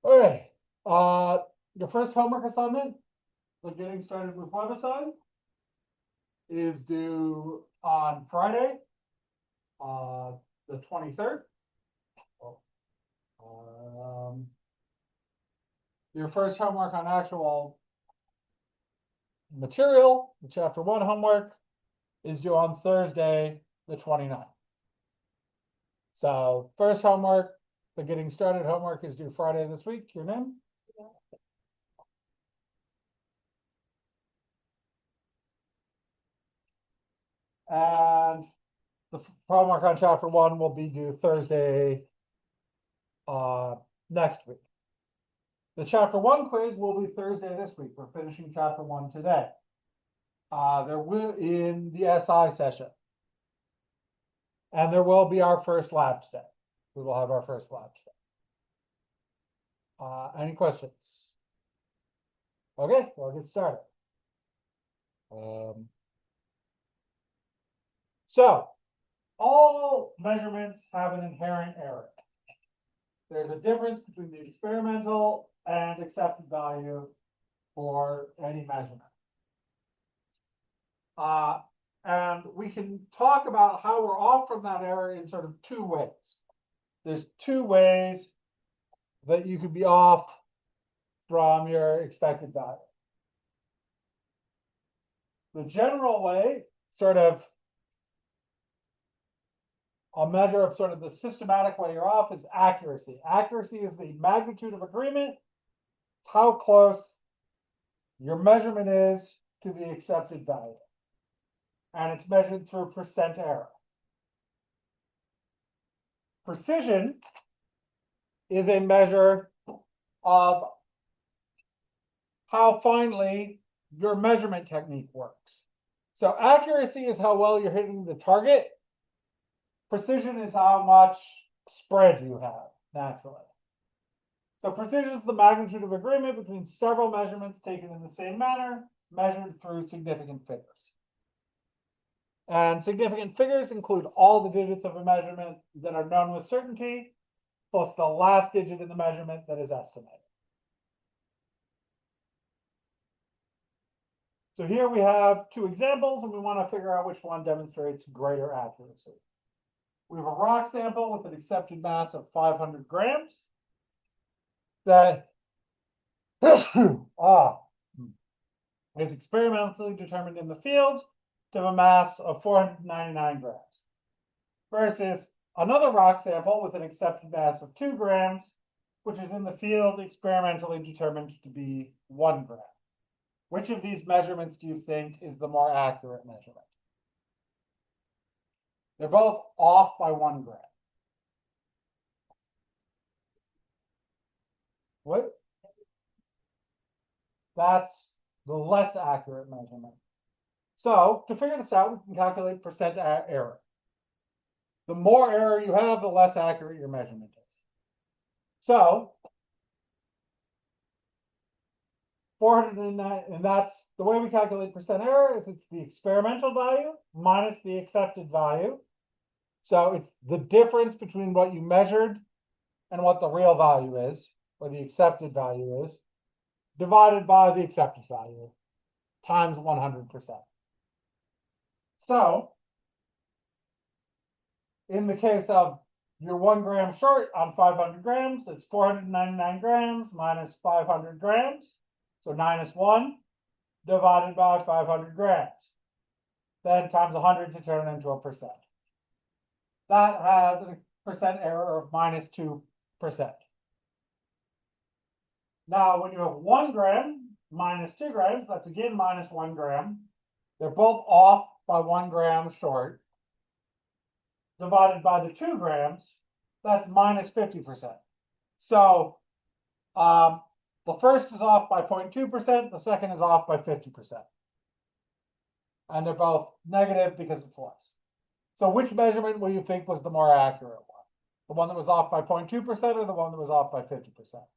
Okay. Your first homework assignment, the getting started with website, is due on Friday, uh, the 23rd. Um, your first homework on actual material, the chapter 1 homework, is due on Thursday, the 29th. So first homework, the getting started homework, is due Friday this week. Your name? And the homework on chapter 1 will be due Thursday next week. The chapter 1 quiz will be Thursday this week. We're finishing chapter 1 today. There will in the SI session. And there will be our first lab today. We will have our first lab today. Any questions? Okay, we'll get started. So all measurements have an inherent error. There's a difference between the experimental and accepted value for any measurement. And we can talk about how we're off from that error in sort of two ways. There's two ways that you could be off from your expected value. The general way, sort of a measure of sort of the systematic way you're off, is accuracy. Accuracy is the magnitude of agreement. It's how close your measurement is to the accepted value. And it's measured through percent error. Precision is a measure of how finely your measurement technique works. So accuracy is how well you're hitting the target. Precision is how much spread you have naturally. So precision is the magnitude of agreement between several measurements taken in the same manner, measured through significant figures. And significant figures include all the digits of a measurement that are known with certainty, plus the last digit in the measurement that is estimated. So here we have two examples, and we want to figure out which one demonstrates greater accuracy. We have a rock sample with an accepted mass of 500 grams that is experimentally determined in the field to have a mass of 499 grams, versus another rock sample with an accepted mass of 2 grams, which is in the field experimentally determined to be 1 gram. Which of these measurements do you think is the more accurate measurement? They're both off by 1 gram. What? That's the less accurate measurement. So to figure this out, we can calculate percent error. The more error you have, the less accurate your measurement is. So 409, and that's the way we calculate percent error, is it's the experimental value minus the accepted value. So it's the difference between what you measured and what the real value is, or the accepted value is, divided by the accepted value times 100%. So in the case of you're 1 gram short on 500 grams, it's 499 grams minus 500 grams. So -1 divided by 500 grams. Then times 100 to turn it into a percent. That has a percent error of -2%. Now, when you have 1 gram minus 2 grams, that's again -1 gram. They're both off by 1 gram short. Divided by the 2 grams, that's -50%. So the first is off by 0.2%, the second is off by 50%. And they're both negative because it's less. So which measurement will you think was the more accurate one? The one that was off by 0.2% or the one that was off by 50%?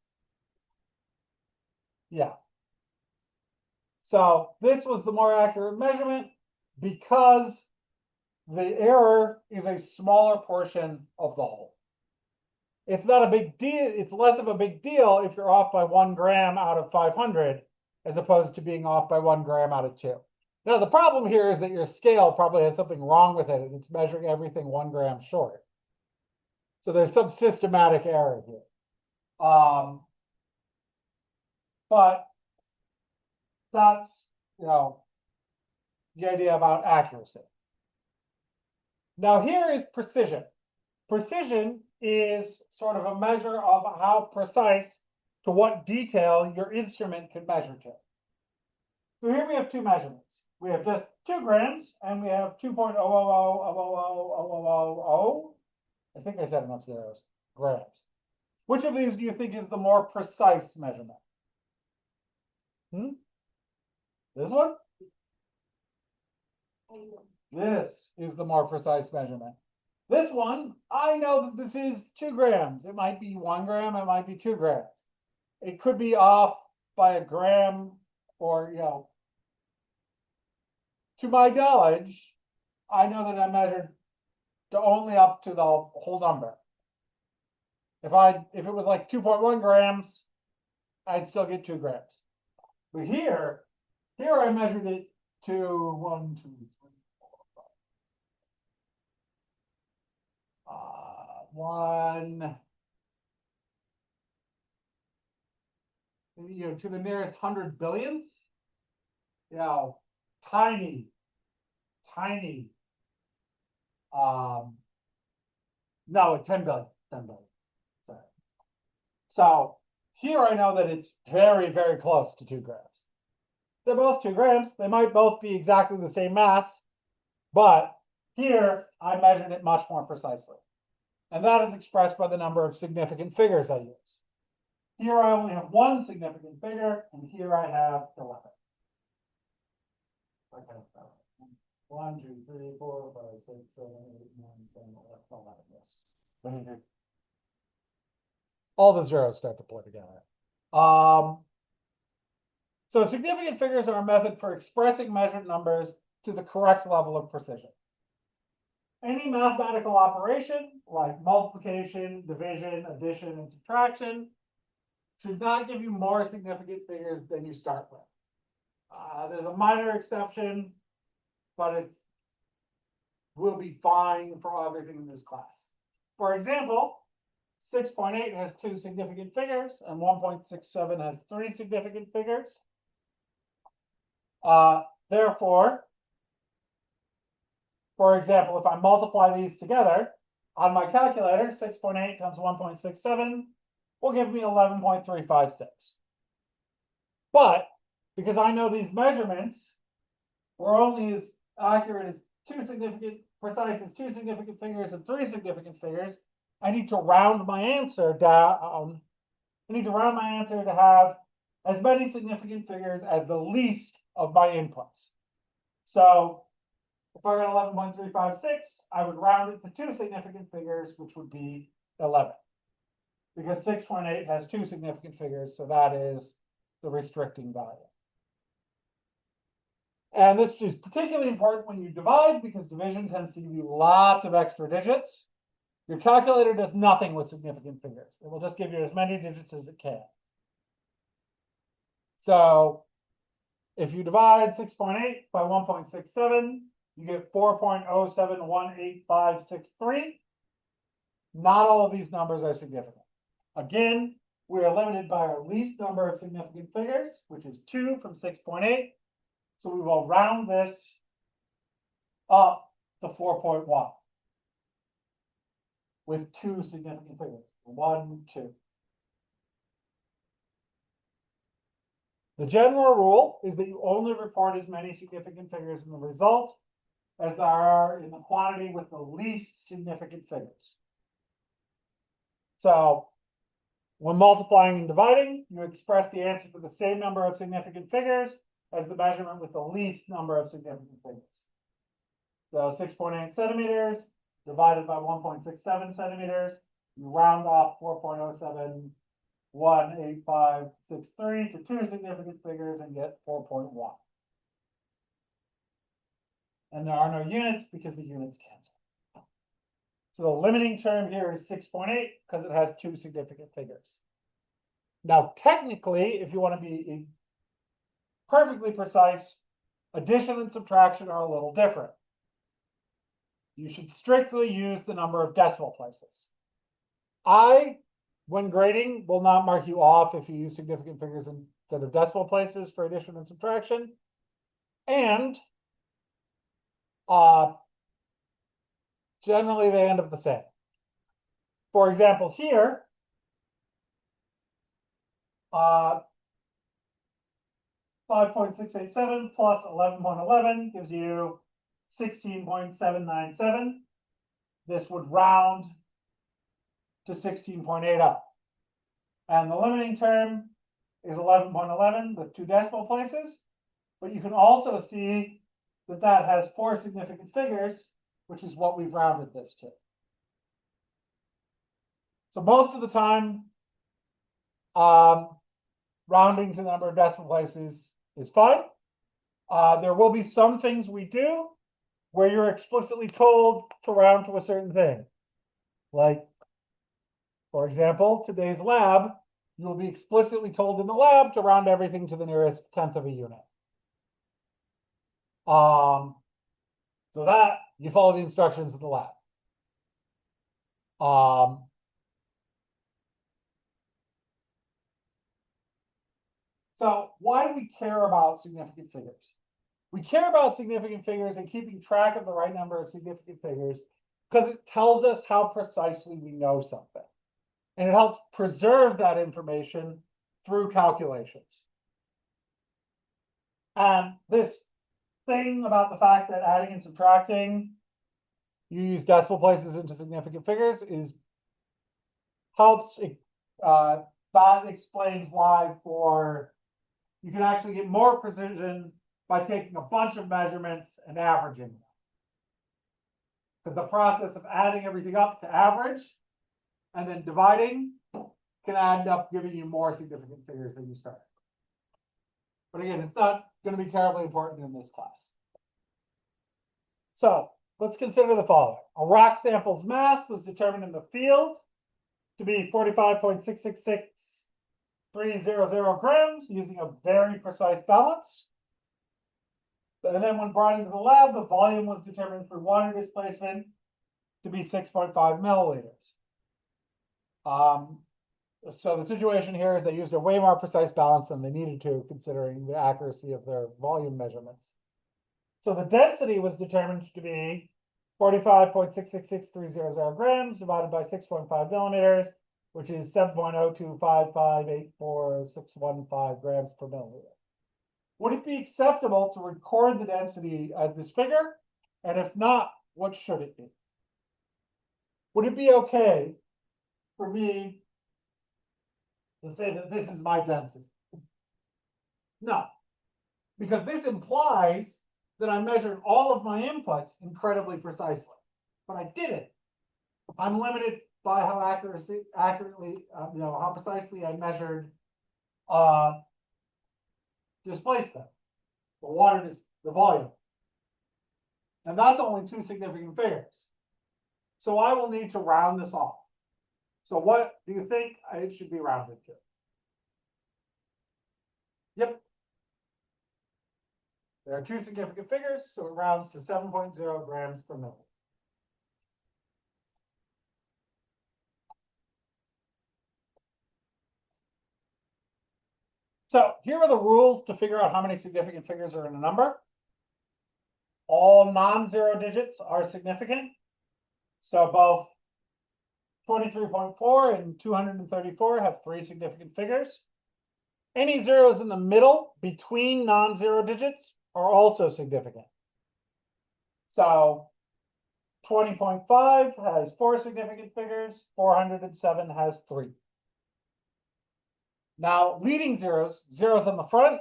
Yeah. So this was the more accurate measurement because the error is a smaller portion of the whole. it's not a big deal. It's less of a big deal if you're off by 1 gram out of 500, as opposed to being off by 1 gram out of 2. Now, the problem here is that your scale probably has something wrong with it, and it's measuring everything 1 gram short. So there's some systematic error here. But that's, the idea about accuracy. Now, here is precision. Precision is sort of a measure of how precise, to what detail your instrument can measure to. So here we have two measurements. We have just 2 grams, and we have 2.000000000. I think I said enough zeros. Grams. Which of these do you think is the more precise measurement? This one? This is the more precise measurement. This one, I know that this is 2 grams. It might be 1 gram, it might be 2 grams. It could be off by a gram, or, to my knowledge, I know that I measured to only up to the whole number. If it was like 2.1 grams, I'd still get 2 grams. But here I measured it to 1, 2, 3, 4, 5. 1, to the nearest 100 billionth. Tiny. No, 10 billion. 10 billion. Sorry. So here I know that it's very, very close to 2 grams. They're both 2 grams. They might both be exactly the same mass, but here I measured it much more precisely. And that is expressed by the number of significant figures I use. Here I only have 1 significant figure, and here I have 11. Okay. 1, 2, 3, 4, 5, 6, 7, 8, 9, 10, 11. Yes. All the zeros start to play together. So significant figures are a method for expressing measured numbers to the correct level of precision. Any mathematical operation, like multiplication, division, addition, and subtraction, should not give you more significant figures than you start with. There's a minor exception, but it will be fine for everything in this class. For example, 6.8 has 2 significant figures, and 1.67 has 3 significant figures. Therefore, for example, if I multiply these together on my calculator, 6.8 times 1.67 will give me 11.356. But because I know these measurements were only as accurate as 2 significant, precise as 2 significant figures and 3 significant figures, I need to round my answer down. I need to round my answer to have as many significant figures as the least of my inputs. So if I got 11.356, I would round it to 2 significant figures, which would be 11. Because 6.8 has 2 significant figures, so that is the restricting value. And this is particularly important when you divide, because division tends to give you lots of extra digits. Your calculator does nothing with significant figures. It will just give you as many digits as it can. So if you divide 6.8 by 1.67, you get 4.0718563. Not all of these numbers are significant. Again, we are limited by our least number of significant figures, which is 2 from 6.8. So we will round this up to 4.1 with 2 significant figures, 1, 2. The general rule is that you only report as many significant figures in the result as there are in the quantity with the least significant figures. So when multiplying and dividing, you express the answer to the same number of significant figures as the measurement with the least number of significant figures. So 6.8 centimeters divided by 1.67 centimeters, you round off 4.0718563 to 2 significant figures and get 4.1. And there are no units because the units cancel. So the limiting term here is 6.8 because it has two significant figures. Now, technically, if you want to be perfectly precise, addition and subtraction are a little different. You should strictly use the number of decimal places. When grading, will not mark you off if you use significant figures instead of decimal places for addition and subtraction. And generally they end up the same. For example, here, 5.687 plus 11.11 gives you 16.797. This would round to 16.80. And the limiting term is 11.11 with two decimal places. But you can also see that that has four significant figures, which is what we've rounded this to. So most of the time, rounding to the number of decimal places is fine. There will be some things we do where you're explicitly told to round to a certain thing. Like, for example, today's lab, you will be explicitly told in the lab to round everything to the nearest tenth of a unit. So that you follow the instructions of the lab. So why do we care about significant figures? We care about significant figures and keeping track of the right number of significant figures because it tells us how precisely we know something. And it helps preserve that information through calculations. And this thing about the fact that adding and subtracting, you use decimal places into significant figures that explains why you can actually get more precision by taking a bunch of measurements and averaging them. Because the process of adding everything up to average and then dividing can end up giving you more significant figures than you started. But again, it's not going to be terribly important in this class. So let's consider the following. A rock sample's mass was determined in the field to be 45.666300 grams using a very precise balance. And then when brought into the lab, the volume was determined for water displacement to be 6.5 milliliters. So the situation here is they used a way more precise balance than they needed to, considering the accuracy of their volume measurements. So the density was determined to be 45.666300 grams divided by 6.5 millimeters, which is 7.025584615 grams per milliliter. Would it be acceptable to record the density as this figure? And if not, what should it be? Would it be okay for me to say that this is my density? No, because this implies that I measured all of my inputs incredibly precisely, but I didn't. I'm limited by how how precisely I measured displacement, the volume. And that's only two significant figures. So I will need to round this off. So what do you think it should be rounded to? Yep. There are two significant figures, so it rounds to 7.0 grams per milliliter. So here are the rules to figure out how many significant figures are in a number. All non-zero digits are significant. So both 23.4 and 234 have three significant figures. Any zeros in the middle between non-zero digits are also significant. So 20.5 has four significant figures, 407 has three. Now, leading zeros on the front,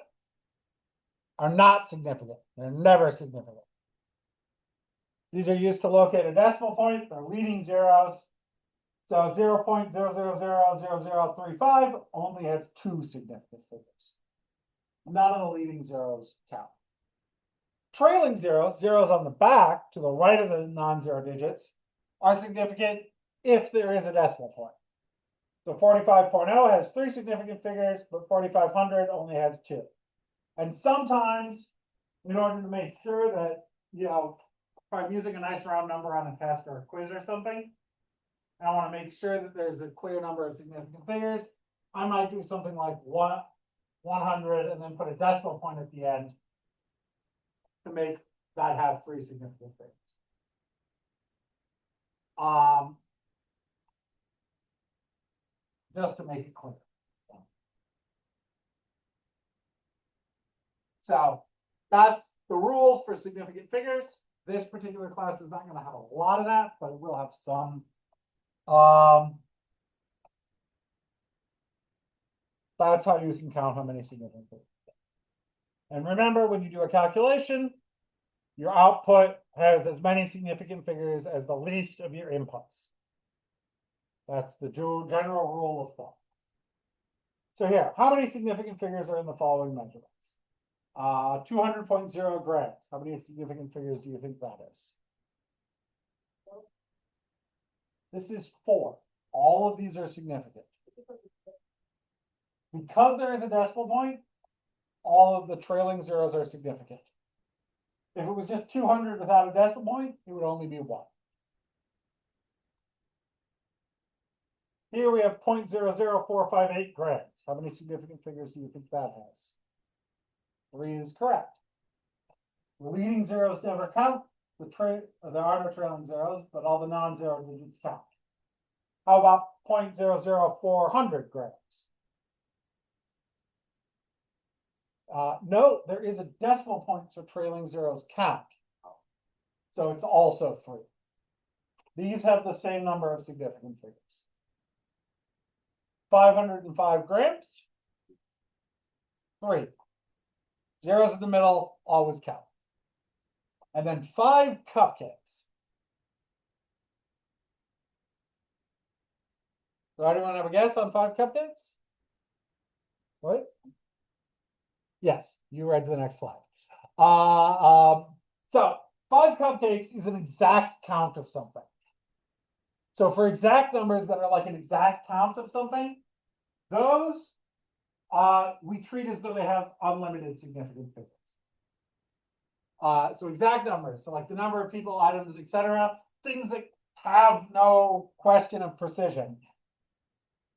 are not significant. They're never significant. These are used to locate a decimal point. They're leading zeros. So 0.0000035 only has two significant figures. None of the leading zeros count. Trailing zeros on the back to the right of the non-zero digits, are significant if there is a decimal point. So 45.0 has 3 significant figures, but 4500 only has 2. And sometimes, in order to make sure that, if I'm using a nice round number on a test or a quiz or something, and I want to make sure that there's a clear number of significant figures, I might do something like 100 and then put a decimal point at the end to make that have 3 significant figures. Just to make it clear. So that's the rules for significant figures. This particular class is not going to have a lot of that, but it will have some. That's how you can count how many significant figures. And remember, when you do a calculation, your output has as many significant figures as the least of your inputs. That's the general rule of thumb. So here, how many significant figures are in the following measurements? 200.0 grams. How many significant figures do you think that is? This is 4. All of these are significant. Because there is a decimal point, all of the trailing zeros are significant. If it was just 200 without a decimal point, it would only be 1. Here we have 0.00458 grams. How many significant figures do you think that has? 3 is correct. The leading zeros never count. There are no trailing zeros, but all the non-zero digits count. How about 0.00400 grams? No, there is a decimal point, so trailing zeros count. So it's also 3. These have the same number of significant figures. 505 grams, 3. Zeros in the middle always count. And then 5 cupcakes. So anyone have a guess on 5 cupcakes? What? Yes, you read to the next slide. So 5 cupcakes is an exact count of something. So for exact numbers that are like an exact count of something, those we treat as though they have unlimited significant figures. So exact numbers, so like the number of people, items, etc., things that have no question of precision,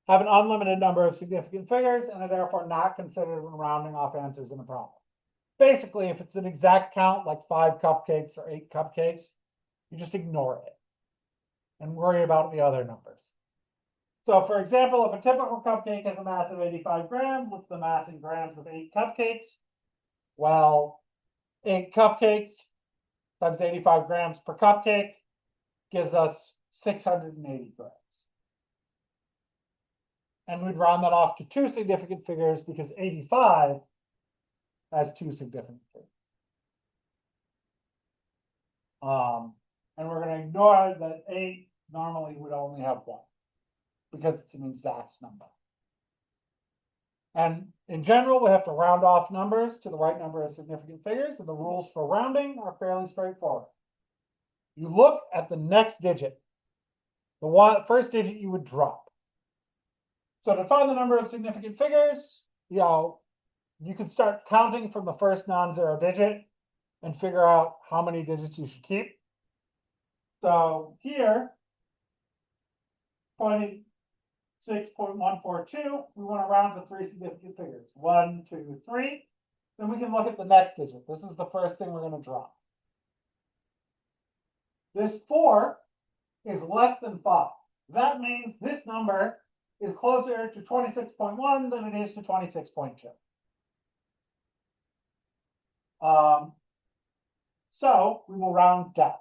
have an unlimited number of significant figures and are therefore not considered when rounding off answers in a problem. Basically, if it's an exact count, like 5 cupcakes or 8 cupcakes, you just ignore it and worry about the other numbers. So for example, if a typical cupcake has a mass of 85 grams with the mass in grams of 8 cupcakes, well, 8 cupcakes times 85 grams per cupcake gives us 680 grams. And we'd round that off to 2 significant figures because 85 has 2 significant figures. And we're going to ignore that 8 normally would only have 1 because it's an exact number. And in general, we have to round off numbers to the right number of significant figures, and the rules for rounding are fairly straightforward. You look at the next digit, the first digit you would drop. So to find the number of significant figures, you could start counting from the first non-zero digit and figure out how many digits you should keep. So here, 26.142, we want to round to 3 significant figures. 1, 2, 3. Then we can look at the next digit. This is the first thing we're going to drop. This 4 is less than 5. That means this number is closer to 26.1 than it is to 26.2. So we will round down.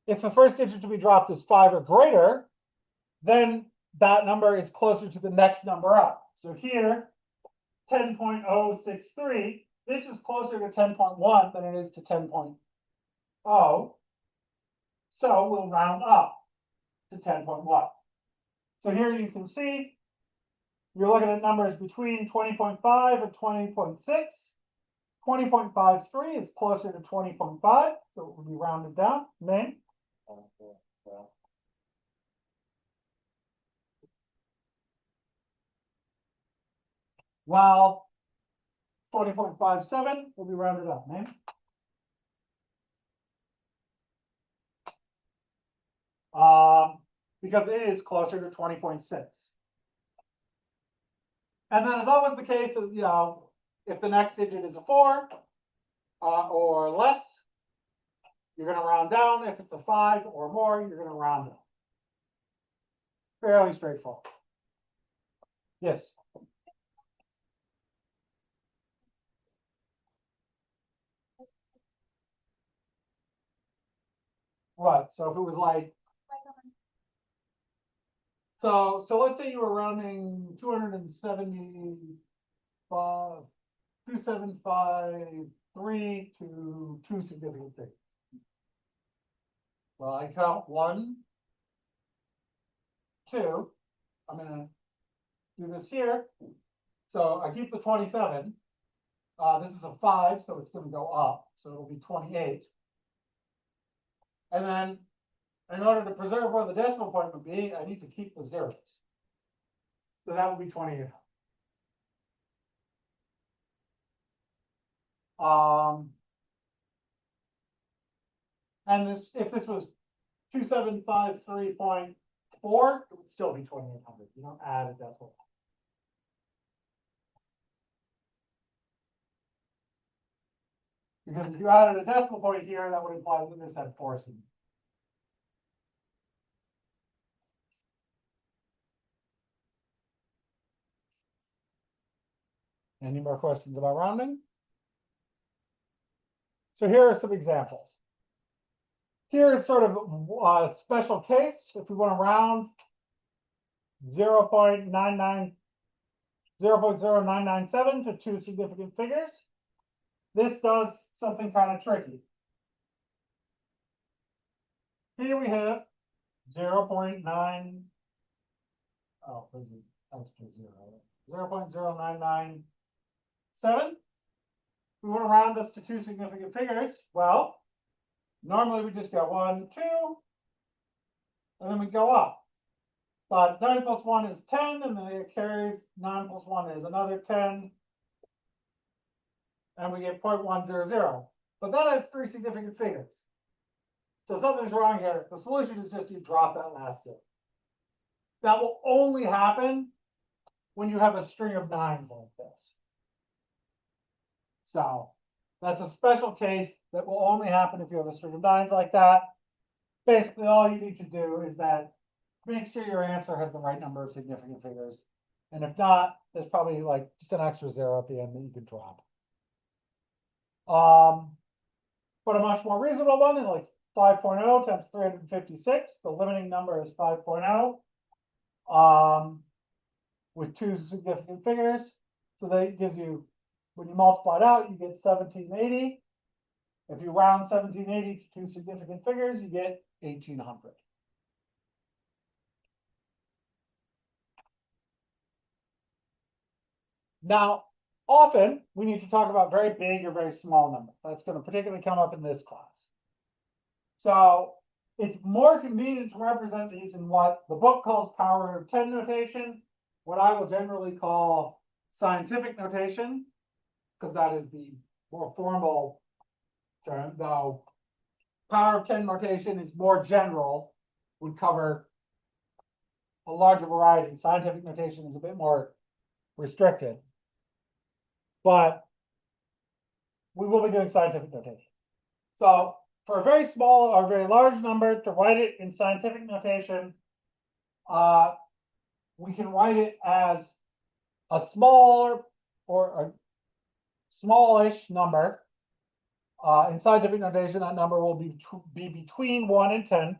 If the first digit to be dropped is 5 or greater, then that number is closer to the next number up. So here, 10.063, this is closer to 10.1 than it is to 10.0. So we'll round up to 10.1. So here you can see you're looking at numbers between 20.5 and 20.6. 20.53 is closer to 20.5, so it will be rounded down. While 20.57 will be rounded up, man. Because it is closer to 20.6. And then, as always the case, you know, if the next digit is a 4 or less, you're going to round down. If it's a 5 or more, you're going to round up. Fairly straightforward. Yes. Right. So if it was like, so let's say you were rounding 275.3 to two significant things. Well, I count 1, 2. I'm going to do this here. So I keep the 27. This is a 5, so it's going to go up. So it'll be 28. And then in order to preserve where the decimal point would be, I need to keep the zeros. So that would be 28. And this, if this was 2753.4, it would still be 2800. You don't add a decimal. Because if you added a decimal point here, that would imply that this had 4 students. Any more questions about rounding? So here are some examples. Here is sort of a special case. If we want to round 0.0997 to two significant figures, this does something kind of tricky. Here we have 0.9, oh, there's an extra 0.0997. We want to round this to two significant figures. Well, normally we just go 1, 2, and then we go up. But 9 plus 1 is 10, and then it carries 9 plus 1 is another 10. And we get 0.100. But that has 3 significant figures. So something's wrong here. The solution is just you drop that last 0. That will only happen when you have a string of 9s like this. So that's a special case that will only happen if you have a string of 9s like that. Basically, all you need to do is that make sure your answer has the right number of significant figures. And if not, there's probably like just an extra 0 at the end that you could drop. But a much more reasonable one is like 5.0 times 356. The limiting number is 5.0 with 2 significant figures. So that gives you, when you multiply it out, you get 1780. If you round 1780 to 2 significant figures, you get 1800. Now, often we need to talk about very big or very small numbers. That's going to particularly come up in this class. So it's more convenient to represent these in what the book calls power of 10 notation, what I will generally call scientific notation, because that is the more formal term, though power of 10 notation is more general, would cover a larger variety. Scientific notation is a bit more restricted. But we will be doing scientific notation. So for a very small or very large number, to write it in scientific notation, we can write it as a smaller or a smallish number. In scientific notation, that number will be between 1 and 10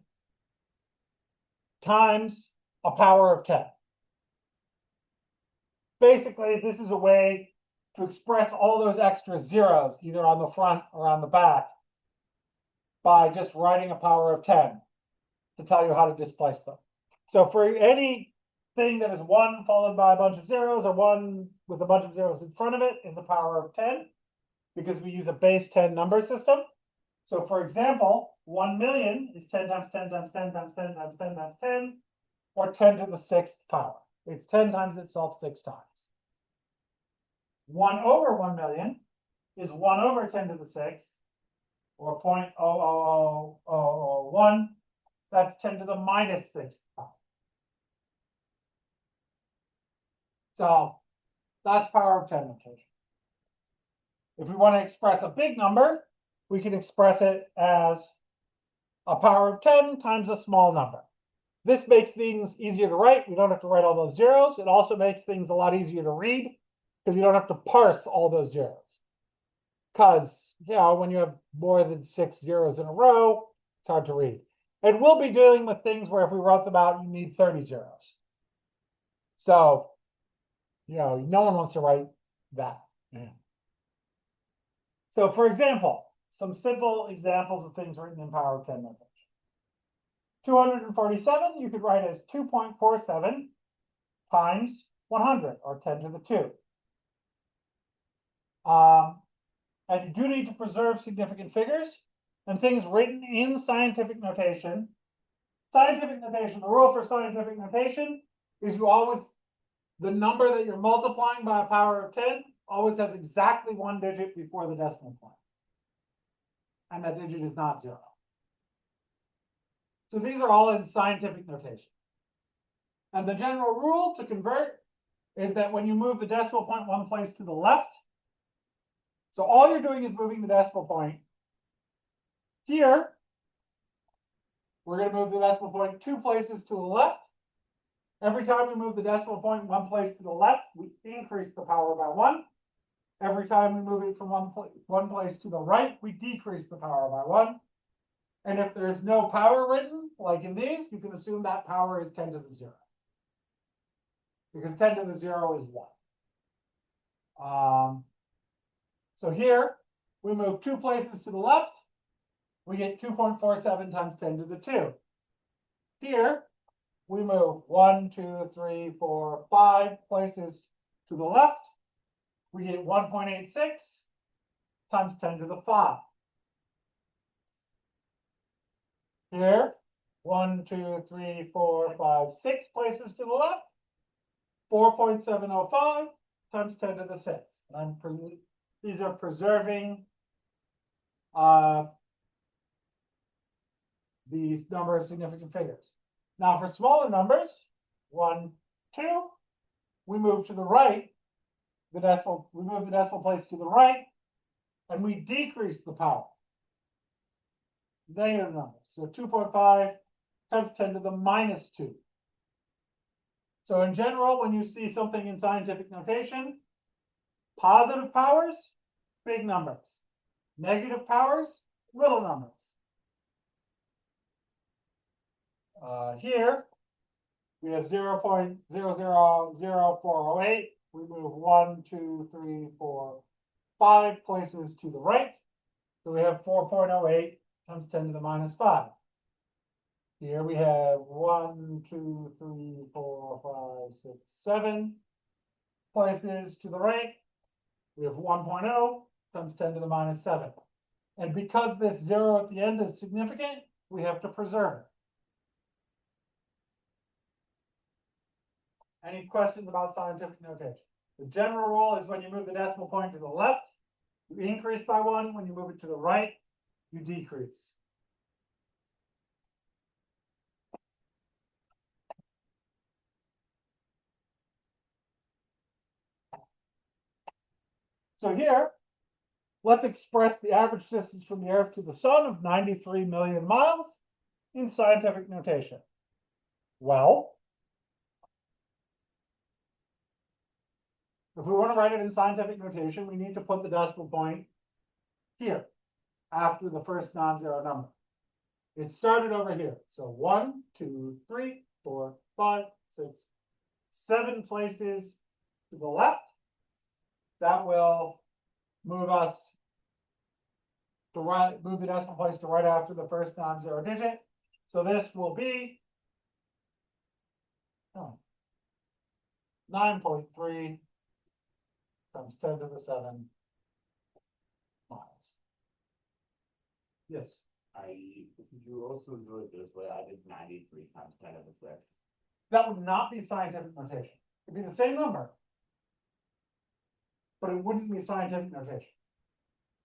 times a power of 10. Basically, this is a way to express all those extra zeros, either on the front or on the back, by just writing a power of 10 to tell you how to displace them. So for any thing that is 1 followed by a bunch of zeros, or 1 with a bunch of zeros in front of it, is a power of 10, because we use a base 10 number system. So for example, 1 million is 10 times 10 times 10 times 10 times 10 times 10, or 10 to the 6th power. It's 10 times itself 6 times. 1 over 1 million is 1 over 10 to the 6th, or 0.00001. That's 10 to the minus 6th power. So that's power of 10 notation. If we want to express a big number, we can express it as a power of 10 times a small number. This makes things easier to write. We don't have to write all those zeros. It also makes things a lot easier to read because you don't have to parse all those zeros. Because, you know, when you have more than 6 zeros in a row, it's hard to read. And we'll be dealing with things where if we wrote them out, you need 30 zeros. So, you know, no one wants to write that. Yeah. So, for example, some simple examples of things written in power of 10 notation. 247 you could write as 2.47 times 100, or 10 to the 2. And you do need to preserve significant figures and things written in scientific notation. The rule for scientific notation is the number that you're multiplying by a power of 10 always has exactly 1 digit before the decimal point. And that digit is not 0. So these are all in scientific notation. And the general rule to convert is that when you move the decimal point 1 place to the left, so all you're doing is moving the decimal point. Here, we're going to move the decimal point 2 places to the left. Every time we move the decimal point 1 place to the left, we increase the power by 1. Every time we move it from one place to the right, we decrease the power by 1. And if there's no power written, like in these, you can assume that power is 10 to the 0. Because 10 to the 0 is 1. So here, we move 2 places to the left. We get 2.47 times 10 to the 2. Here, we move 1, 2, 3, 4, 5 places to the left. We get 1.86 times 10 to the 5. Here, 1, 2, 3, 4, 5, 6 places to the left. 4.705 times 10 to the 6. And these are preserving these number of significant figures. Now for smaller numbers, 1, 2, we move to the right. We move the decimal place to the right, and we decrease the power. Negative numbers. So 2.5 times 10 to the minus 2. So in general, when you see something in scientific notation, positive powers, big numbers. Negative powers, little numbers. Here, we have 0.000408. We move 1, 2, 3, 4, 5 places to the right. So we have 4.08 times 10 to the minus 5. Here we have 1, 2, 3, 4, 5, 6, 7 places to the right. We have 1.0 times 10 to the minus 7. And because this 0 at the end is significant, we have to preserve it. Any questions about scientific notation? The general rule is when you move the decimal point to the left, you increase by 1. When you move it to the right, you decrease. So here, let's express the average distance from the Earth to the Sun of 93 million miles in scientific notation. Well, if we want to write it in scientific notation, we need to put the decimal point here after the first non-zero number. It started over here. So 1, 2, 3, 4, 5, 6, 7 places to the left. That will move us to move the decimal place to right after the first non-zero digit. So this will be 9.3 times 10 to the 7 miles. Yes. You also do it this way. I did 93 times 10 to the 6. That would not be scientific notation. It'd be the same number, but it wouldn't be scientific notation.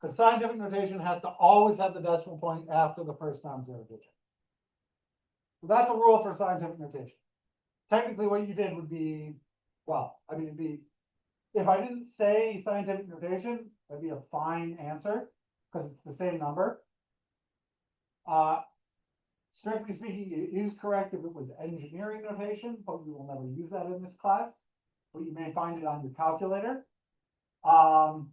Because scientific notation has to always have the decimal point after the first non-zero digit. So that's a rule for scientific notation. Technically, what you did would be, well, I mean, it'd be, if I didn't say scientific notation, that'd be a fine answer because it's the same number. Strictly speaking, it is correct if it was engineering notation, but we will never use that in this class. But you may find it on your calculator. Often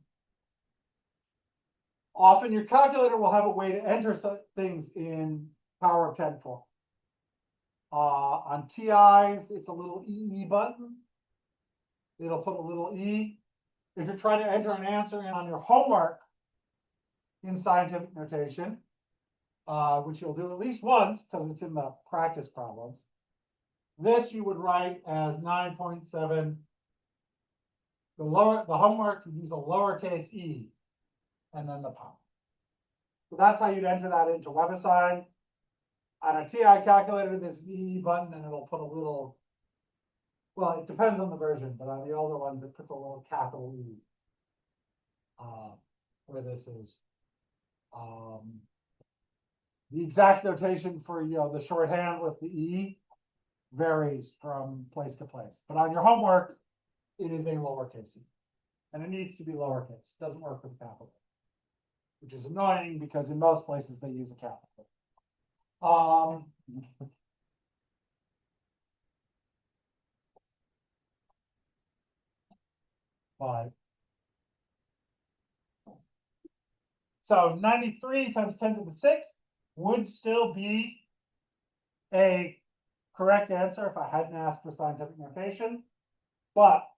your calculator will have a way to enter things in power of 10 form. On TIs, it's a little EE button. It'll put a little E. If you're trying to enter an answer in on your homework in scientific notation, which you'll do at least once because it's in the practice problems, this you would write as 9.7. The homework, you use a lowercase e and then the pound. So that's how you'd enter that into WebAssign. On a TI calculator, this E button, and it'll put a little, well, it depends on the version, but on the older ones, it puts a little capital E where this is. The exact notation for, the shorthand with the E varies from place to place. But on your homework, it is a lowercase e. And it needs to be lowercase. It doesn't work with capital, which is annoying because in most places they use a capital. But so 93 times 10 to the 6th would still be a correct answer if I hadn't asked for scientific notation. But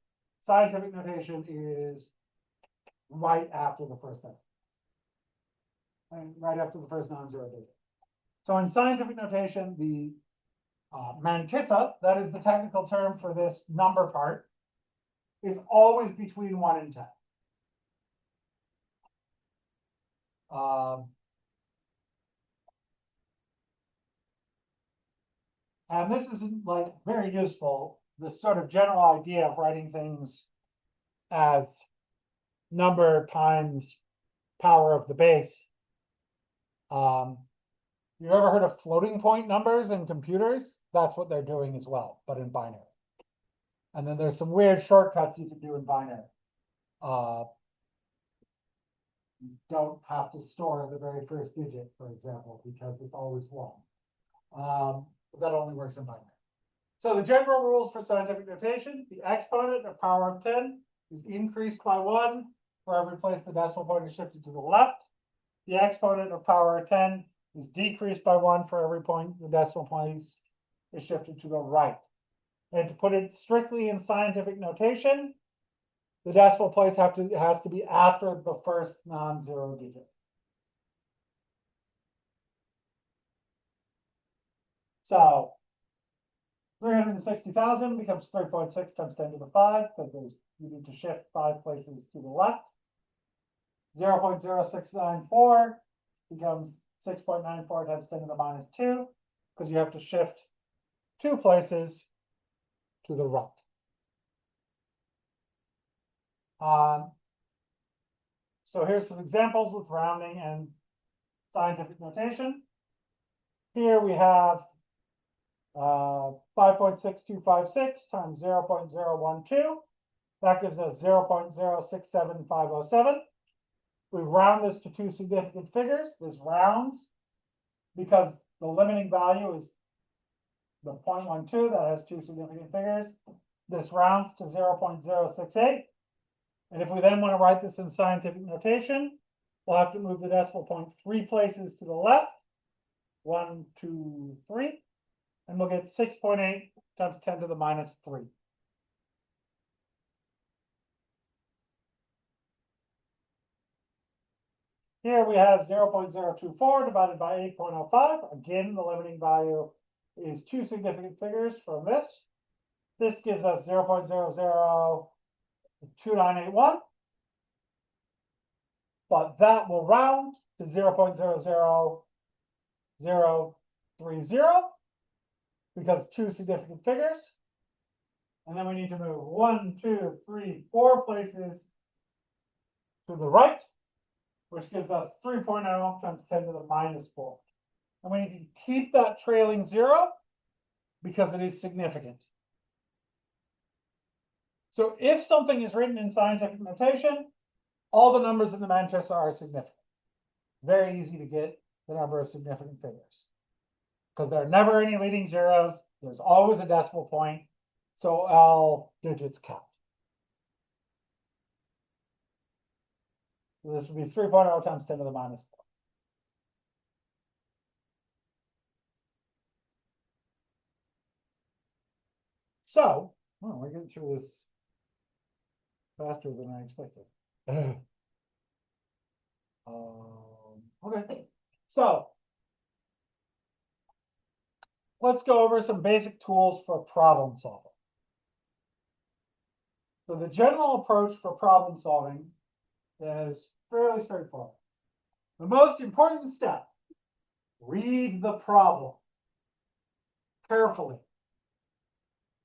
scientific notation is right after the first answer. And right after the first non-zero digit. So in scientific notation, the mantissa, that is the technical term for this number part, is always between 1 and 10. And this is like very useful, this sort of general idea of writing things as number times power of the base. You ever heard of floating point numbers in computers? That's what they're doing as well, but in binary. And then there's some weird shortcuts you can do in binary. You don't have to store the very first digit, for example, because it's always 1. But that only works in binary. So the general rules for scientific notation: the exponent of power of 10 is increased by 1 for every place the decimal point is shifted to the left. The exponent of power of 10 is decreased by 1 for every point the decimal place is shifted to the right. And to put it strictly in scientific notation, the decimal place has to be after the first non-zero digit. So 360,000 becomes 3.6 times 10 to the 5 because you need to shift 5 places to the left. 0.0694 becomes 6.94 times 10 to the minus 2 because you have to shift 2 places to the right. So here's some examples with rounding and scientific notation. Here we have 5.6256 times 0.012. That gives us 0.067507. We round this to 2 significant figures. This rounds because the limiting value is the 0.12 that has 2 significant figures. This rounds to 0.068. And if we then want to write this in scientific notation, we'll have to move the decimal point 3 places to the left. 1, 2, 3. And we'll get 6.8 times 10 to the minus 3. Here we have 0.024 divided by 8.05. Again, the limiting value is 2 significant figures from this. This gives us 0.002981. But that will round to 0.00 0, 3, 0, because 2 significant figures. And then we need to move 1, 2, 3, 4 places to the right, which gives us 3.0 times 10 to the minus 4. And we need to keep that trailing 0 because it is significant. So if something is written in scientific notation, all the numbers in the Manchester are significant. Very easy to get the number of significant figures because there are never any leading zeros. There's always a decimal point. So all digits count. So this would be 3.0 times 10 to the minus 4. So, oh, we're getting through this faster than I expected. Okay, so let's go over some basic tools for problem solving. So the general approach for problem solving is fairly straightforward. The most important step, read the problem carefully.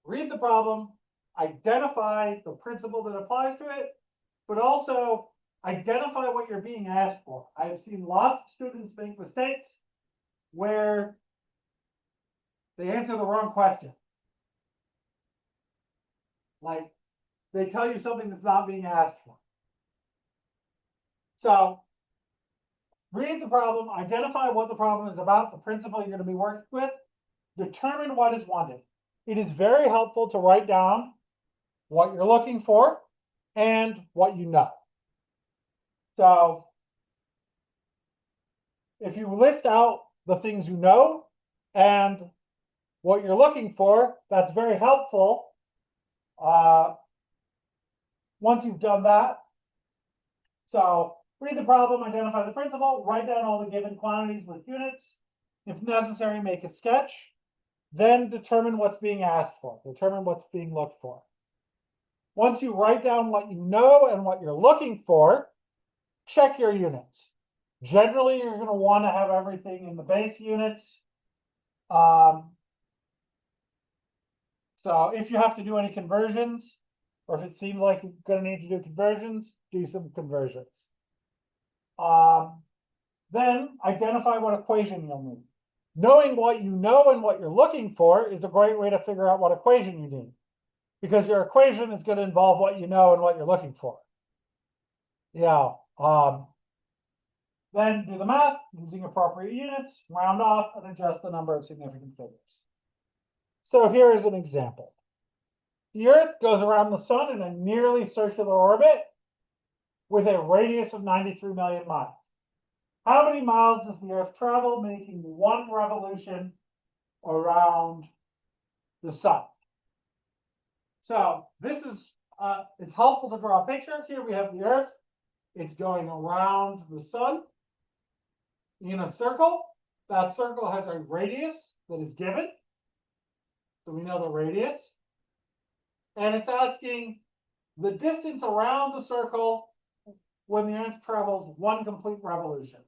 Read the problem, identify the principle that applies to it, but also identify what you're being asked for. I've seen lots of students make mistakes where they answer the wrong question. Like they tell you something that's not being asked for. So read the problem, identify what the problem is about, the principle you're going to be working with, determine what is wanted. It is very helpful to write down what you're looking for and what you know. So if you list out the things you know and what you're looking for, that's very helpful. Once you've done that, so read the problem, identify the principle, write down all the given quantities with units. If necessary, make a sketch. Then determine what's being asked for, determine what's being looked for. Once you write down what you know and what you're looking for, check your units. Generally, you're going to want to have everything in the base units. So if you have to do any conversions, or if it seems like you're going to need to do conversions, do some conversions. Then identify what equation you'll need. Knowing what you know and what you're looking for is a great way to figure out what equation you need, because your equation is going to involve what you know and what you're looking for. Yeah. Then do the math using appropriate units, round off, and adjust the number of significant figures. So here is an example. The Earth goes around the sun in a nearly circular orbit with a radius of 93 million miles. How many miles does the Earth travel, making one revolution around the sun? So this is, it's helpful to draw a picture. Here we have the Earth. It's going around the sun in a circle. That circle has a radius that is given. So we know the radius. And it's asking the distance around the circle when the Earth travels one complete revolution.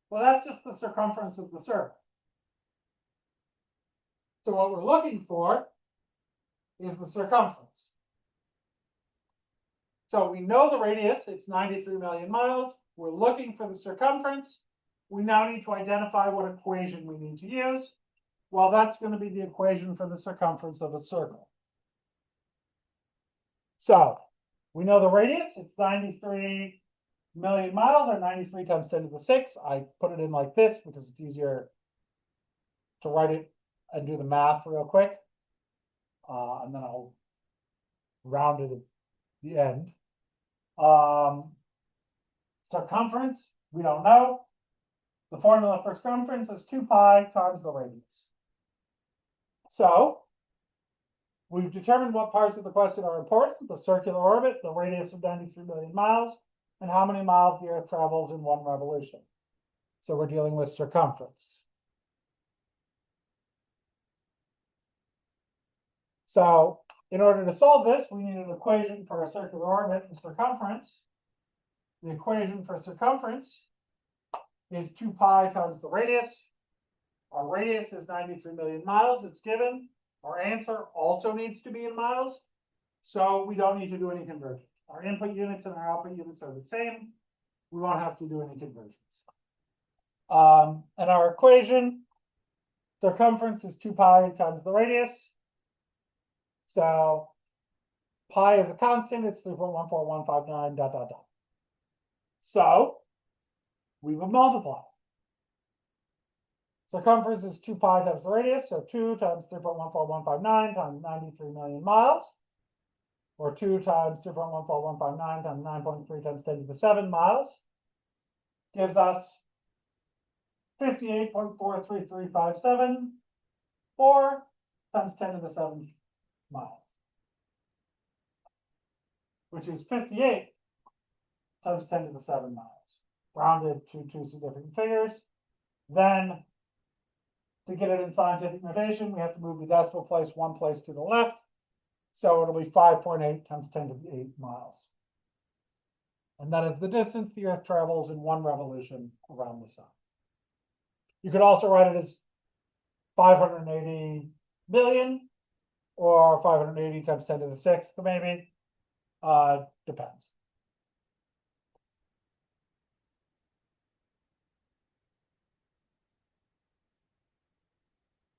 Well, that's just the circumference of the circle. So what we're looking for is the circumference. So we know the radius, it's 93 million miles. We're looking for the circumference. We now need to identify what equation we need to use. Well, that's going to be the equation for the circumference of a circle. So we know the radius, it's 93 million miles, or 93 times 10 to the 6. I put it in like this because it's easier to write it and do the math real quick. And then I'll round it at the end. Circumference, we don't know. The formula for circumference is 2 pi times the radius. So we've determined what parts of the question are important: the circular orbit, the radius of 93 million miles, and how many miles the Earth travels in one revolution. So we're dealing with circumference. So in order to solve this, we need an equation for a circular orbit and circumference. The equation for circumference is 2 pi times the radius. Our radius is 93 million miles. It's given. Our answer also needs to be in miles. So we don't need to do any conversion. Our input units and our output units are the same. We won't have to do any conversions. And our equation, circumference is 2 pi times the radius. So pi is a constant. It's 3.14159 dot dot dot. So we would multiply. Circumference is 2 pi times the radius, so 2 times 3.14159 times 93 million miles, or 2 times 3.14159 times 9.3 times 10 to the 7 miles, gives us 58.43357, 4 times 10 to the 7 miles, which is 58 times 10 to the 7 miles, rounded to two significant figures. Then, to get it in scientific notation, we have to move the decimal place one place to the left. So it'll be 5.8 times 10 to the 8 miles. And that is the distance the Earth travels in one revolution around the sun. You could also write it as 580 million or 580 times 10 to the 6th, maybe. Depends.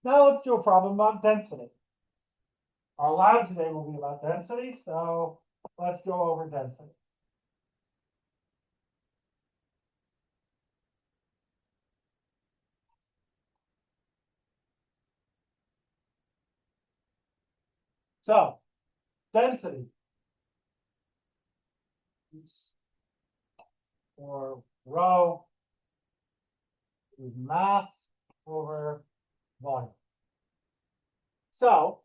Now let's do a problem about density. Our lab today will be about density, so let's go over density. So, density, or rho, is mass over volume. So,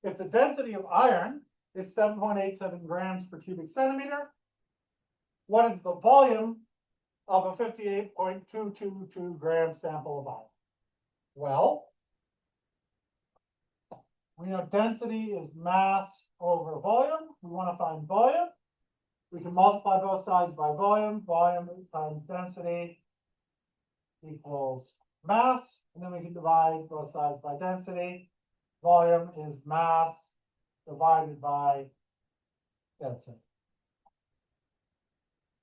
if the density of iron is 7.87 grams per cubic centimeter, what is the volume of a 58.222 gram sample of iron? Well, we know density is mass over volume. We want to find volume. We can multiply both sides by volume. Volume times density equals mass. And then we can divide both sides by density. Volume is mass divided by density.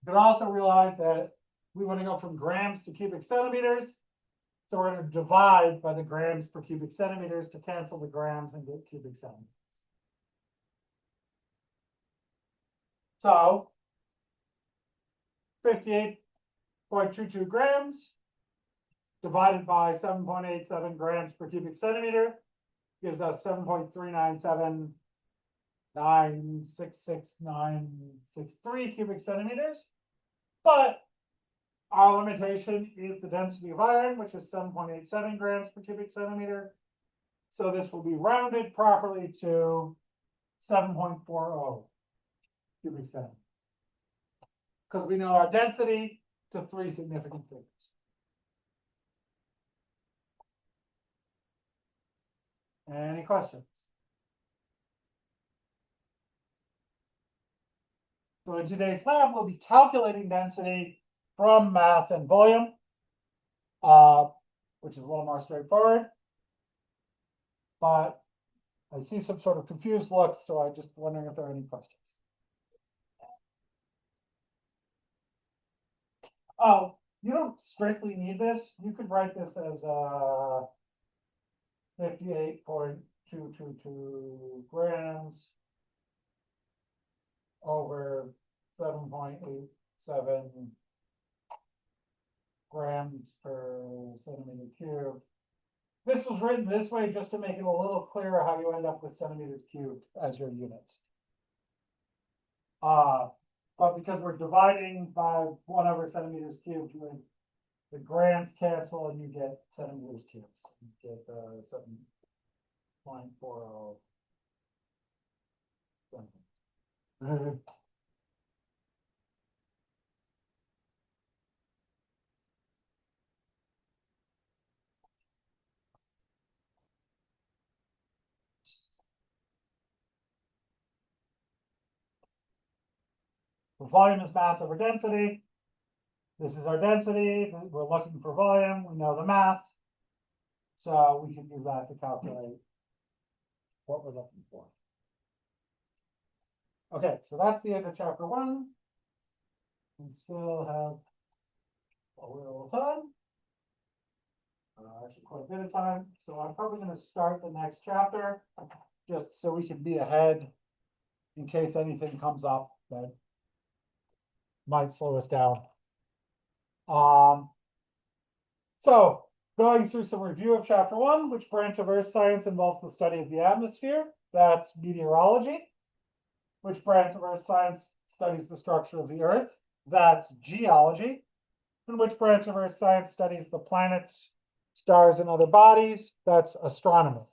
You can also realize that we want to go from grams to cubic centimeters. So we're going to divide by the grams per cubic centimeters to cancel the grams and get cubic centimeters. So 58.22 grams divided by 7.87 grams per cubic centimeter gives us 7.397966963 cubic centimeters. But our limitation is the density of iron, which is 7.87 grams per cubic centimeter. So this will be rounded properly to 7.40 cubic centimeters. Because we know our density to three significant figures. Any questions? So in today's lab, we'll be calculating density from mass and volume, which is a little more straightforward. But I see some sort of confused looks, so I'm just wondering if there are any questions. Oh, you don't strictly need this. You could write this as 58.222 grams over 7.87 grams per centimeter cubed. This was written this way just to make it a little clearer how you end up with centimeters cubed as your units. But because we're dividing by 1 over centimeters cubed, the grams cancel and you get centimeters cubed. You get 7.40. The volume is mass over density. This is our density. We're looking for volume. We know the mass. So we can use that to calculate what we're looking for. Okay, so that's the end of chapter 1. We still have a little time. Actually quite a bit of time. So I'm probably going to start the next chapter just so we can be ahead in case anything comes up that might slow us down. So going through some review of chapter 1, which branch of earth science involves the study of the atmosphere? That's meteorology. Which branch of earth science studies the structure of the earth? That's geology. And which branch of earth science studies the planets, stars, and other bodies? That's astronomy.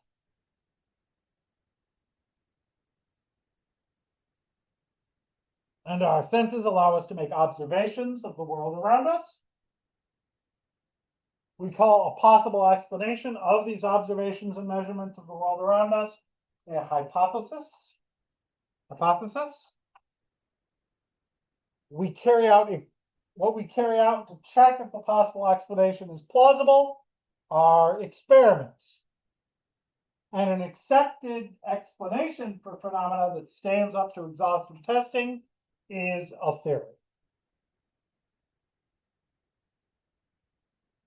And our senses allow us to make observations of the world around us. We call a possible explanation of these observations and measurements of the world around us a hypothesis. We carry out what we carry out to check if the possible explanation is plausible are experiments. And an accepted explanation for phenomena that stands up to exhaustive testing is a theory.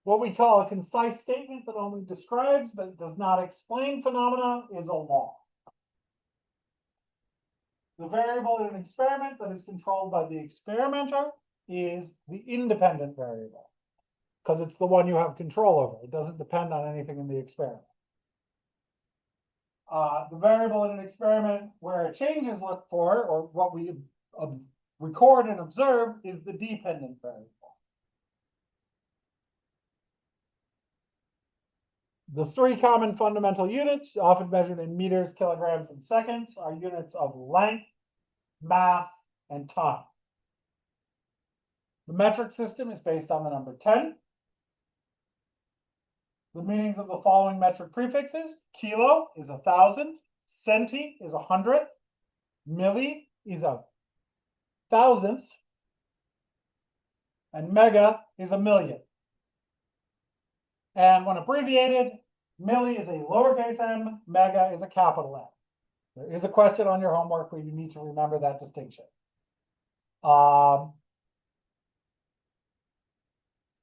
What we call a concise statement that only describes but does not explain phenomena is a law. The variable in an experiment that is controlled by the experimenter is the independent variable, because it's the one you have control over. It doesn't depend on anything in the experiment. The variable in an experiment where a change is looked for, or what we record and observe, is the dependent variable. The 3 common fundamental units, often measured in meters, kilograms, and seconds, are units of length, mass, and time. The metric system is based on the number 10. The meanings of the following metric prefixes: kilo is 1,000, centi is 100th, milli is 1,000th, and mega is 1,000,000. And when abbreviated, milli is a lowercase m, mega is a capital M. There is a question on your homework where you need to remember that distinction.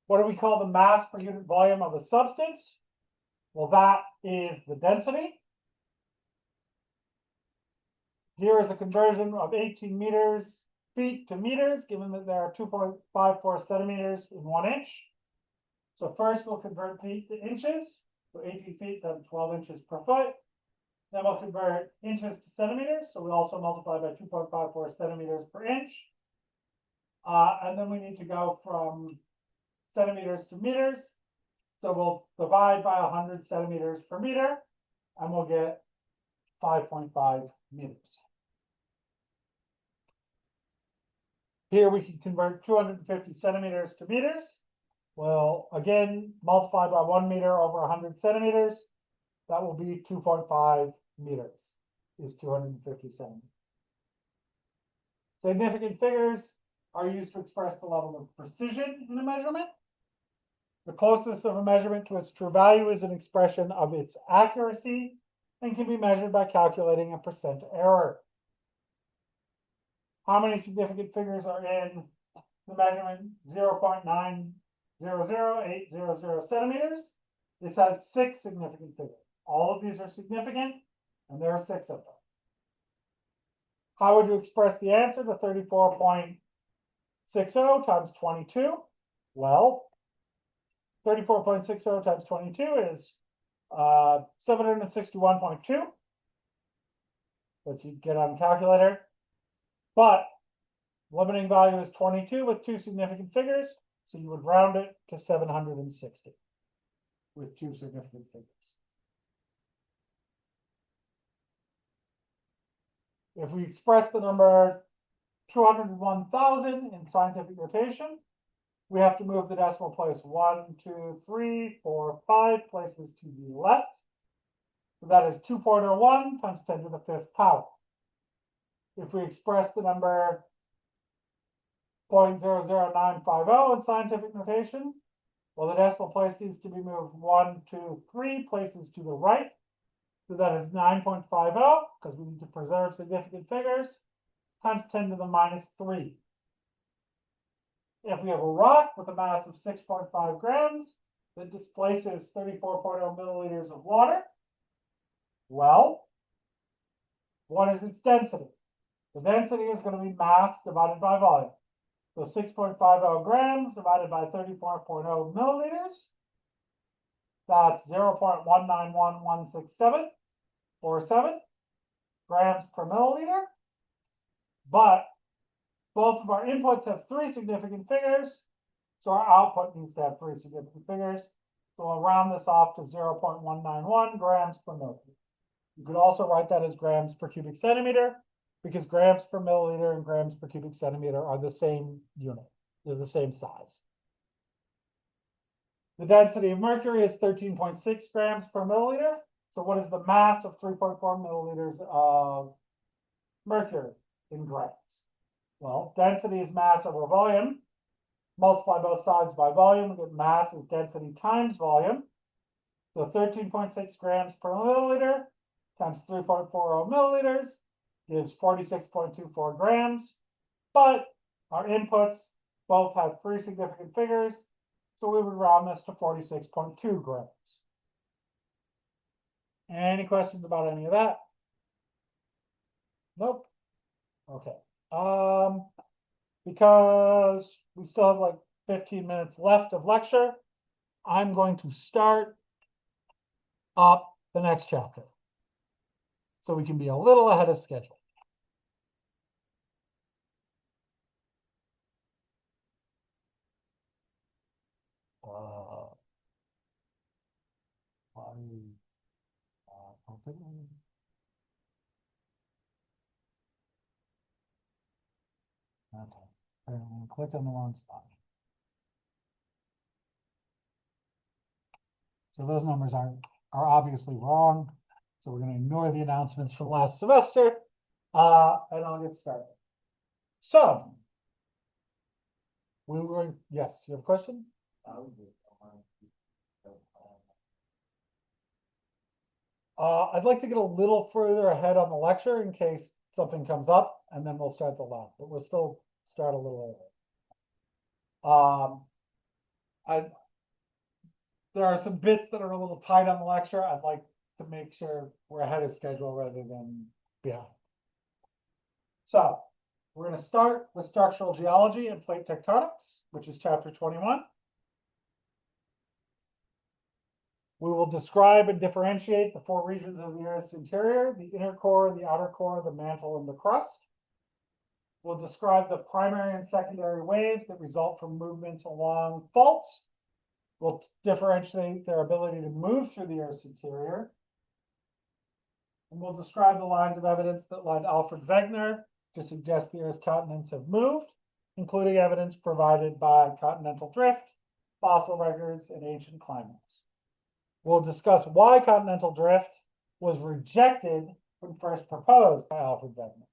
What do we call the mass per unit volume of a substance? Well, that is the density. Here is a conversion of 18 feet to meters, given that there are 2.54 centimeters in 1 inch. So first we'll convert feet to inches. So 18 feet times 12 inches per foot. Then we'll convert inches to centimeters. So we also multiply by 2.54 centimeters per inch. And then we need to go from centimeters to meters. So we'll divide by 100 centimeters per meter, and we'll get 5.5 meters. Here we can convert 250 centimeters to meters. We'll again multiply by 1 meter over 100 centimeters. That will be 2.5 meters, is 250 centimeters. Significant figures are used to express the level of precision in a measurement. The closeness of a measurement to its true value is an expression of its accuracy and can be measured by calculating a percent error. How many significant figures are in the measurement 0.900800 centimeters? This has 6 significant figures. All of these are significant, and there are 6 of them. How would you express the answer to 34.60 times 22? Well, 34.60 times 22 is 761.2. Let's get on the calculator. But limiting value is 22 with 2 significant figures, so you would round it to 760 with 2 significant figures. If we express the number 201,000 in scientific notation, we have to move the decimal place 1, 2, 3, 4, 5 places to the left. So that is 2.01 times 10 to the 5th power. If we express the number 0.00950 in scientific notation, Well, the decimal place needs to be moved 1, 2, 3 places to the right. So that is 9.50, because we need to preserve significant figures, times 10 to the minus 3. If we have a rock with a mass of 6.5 grams that displaces 34.0 milliliters of water, well, what is its density? The density is going to be mass divided by volume. So 6.50 grams divided by 34.0 milliliters, that's 0.19116747 grams per milliliter. But both of our inputs have 3 significant figures, so our output needs to have 3 significant figures. So I'll round this off to 0.191 grams per milliliter. You could also write that as grams per cubic centimeter, because grams per milliliter and grams per cubic centimeter are the same unit. They're the same size. The density of mercury is 13.6 grams per milliliter. So what is the mass of 3.4 milliliters of mercury in grams? Well, density is mass over volume. Multiply both sides by volume, we get mass is density times volume. So 13.6 grams per milliliter times 3.40 milliliters gives 46.24 grams. But our inputs both have 3 significant figures, so we would round this to 46.2 grams. Any questions about any of that? Nope. Okay. Because we still have like 15 minutes left of lecture, I'm going to start up the next chapter so we can be a little ahead of schedule. Okay, I'm going to click on the wrong spot. So those numbers are obviously wrong. So we're going to ignore the announcements from last semester, and I'll get started. So we were, yes, you have a question? I'd like to get a little further ahead on the lecture in case something comes up, and then we'll start the lab, but we'll still start a little early. There are some bits that are a little tight on the lecture. I'd like to make sure we're ahead of schedule rather than behind. So we're going to start with structural geology and plate tectonics, which is chapter 21. We will describe and differentiate the 4 regions of the Earth's interior: the inner core, the outer core, the mantle, and the crust. We'll describe the primary and secondary waves that result from movements along faults. We'll differentiate their ability to move through the Earth's interior. And we'll describe the lines of evidence that led Alfred Wegener to suggest the Earth's continents have moved, including evidence provided by continental drift, fossil records, and ancient climates. We'll discuss why continental drift was rejected when first proposed by Alfred Wegener.